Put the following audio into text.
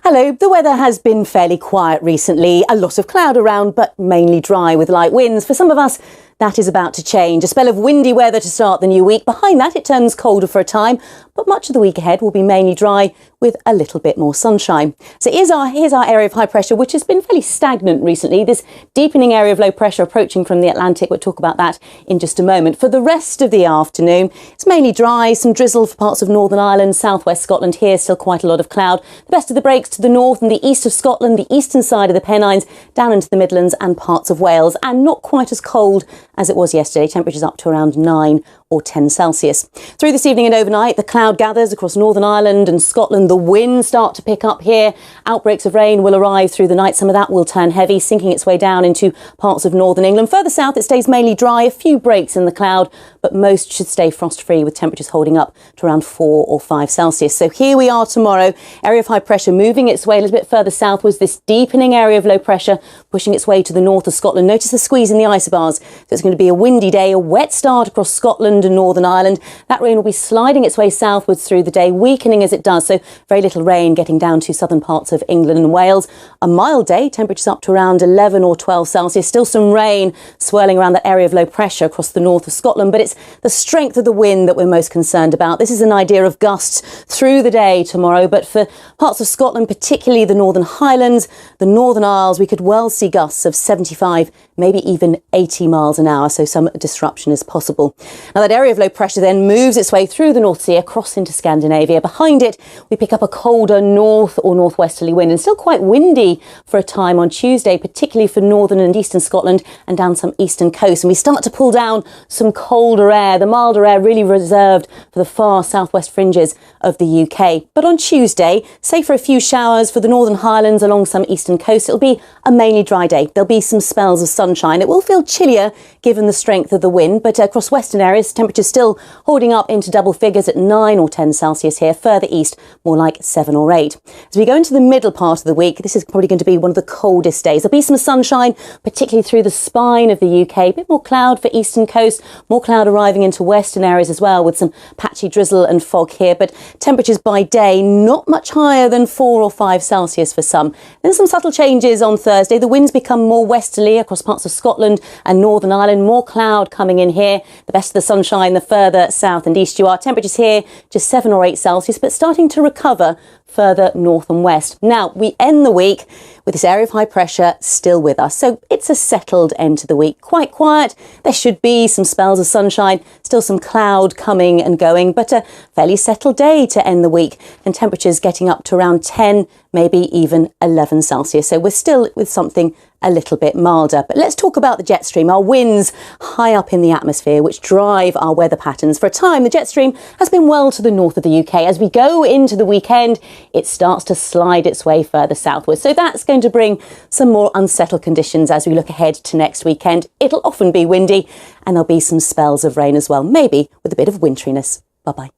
Hello. The weather has been fairly quiet recently. A lot of cloud around, but mainly dry with light winds. For some of us, that is about to change. A spell of windy weather to start the new week. Behind that, it turns colder for a time, but much of the week ahead will be mainly dry with a little bit more sunshine. So here's our area of high pressure, which has been fairly stagnant recently. This deepening area of low pressure approaching from the Atlantic. We'll talk about that in just a moment. For the rest of the afternoon, it's mainly dry, some drizzle for parts of Northern Ireland, southwest Scotland here, still quite a lot of cloud. The best of the breaks to the north and the east of Scotland, the eastern side of the Pennines, down into the Midlands and parts of Wales, and not quite as cold as it was yesterday. Temperatures up to around 9 or 10 Celsius. Through this evening and overnight, the cloud gathers across Northern Ireland and Scotland. The winds start to pick up here. Outbreaks of rain will arrive through the night. Some of that will turn heavy, sinking its way down into parts of northern England. Further south, it stays mainly dry. A few breaks in the cloud, but most should stay frost-free with temperatures holding up to around 4 or 5 Celsius. So here we are tomorrow. Area of high pressure moving its way a little bit further southwards. This deepening area of low pressure pushing its way to the north of Scotland. Notice the squeeze in the isobars. So it's going to be a windy day, a wet start across Scotland and Northern Ireland. That rain will be sliding its way southwards through the day, weakening as it does. So very little rain getting down to southern parts of England and Wales. A mild day, temperatures up to around 11 or 12 Celsius. Still some rain swirling around that area of low pressure across the north of Scotland, but it's the strength of the wind that we're most concerned about. This is an idea of gusts through the day tomorrow, but for parts of Scotland, particularly the Northern Highlands, the Northern Isles, we could well see gusts of 75, maybe even 80 miles an hour, so some disruption is possible. Now that area of low pressure then moves its way through the North Sea across into Scandinavia. Behind it, we pick up a colder north or northwesterly wind and still quite windy for a time on Tuesday, particularly for northern and eastern Scotland and down some eastern coast. And we start to pull down some colder air, the milder air really reserved for the far southwest fringes of the UK. But on Tuesday, say for a few showers for the Northern Highlands along some eastern coast, it'll be a mainly dry day. There'll be some spells of sunshine. It will feel chillier given the strength of the wind, but across western areas, temperatures still holding up into double figures at 9 or 10 Celsius here. Further east, more like 7 or 8. As we go into the middle part of the week, this is probably going to be one of the coldest days. There'll be some sunshine, particularly through the spine of the UK. A bit more cloud for eastern coast, more cloud arriving into western areas as well with some patchy drizzle and fog here. But temperatures by day, not much higher than 4 or 5 Celsius for some. Then some subtle changes on Thursday. The winds become more westerly across parts of Scotland and Northern Ireland. More cloud coming in here. The best of the sunshine the further south and east you are. Temperatures here just 7 or 8 Celsius, but starting to recover further north and west. Now, we end the week with this area of high pressure still with us. So it's a settled end to the week. Quite quiet. There should be some spells of sunshine, still some cloud coming and going, but a fairly settled day to end the week. And temperatures getting up to around 10, maybe even 11 Celsius. So we're still with something a little bit milder. But let's talk about the jet stream, our winds high up in the atmosphere, which drive our weather patterns. For a time, the jet stream has been well to the north of the UK. As we go into the weekend, it starts to slide its way further southwards. So that's going to bring some more unsettled conditions as we look ahead to next weekend. It'll often be windy and there'll be some spells of rain as well, maybe with a bit of winteriness. Bye-bye.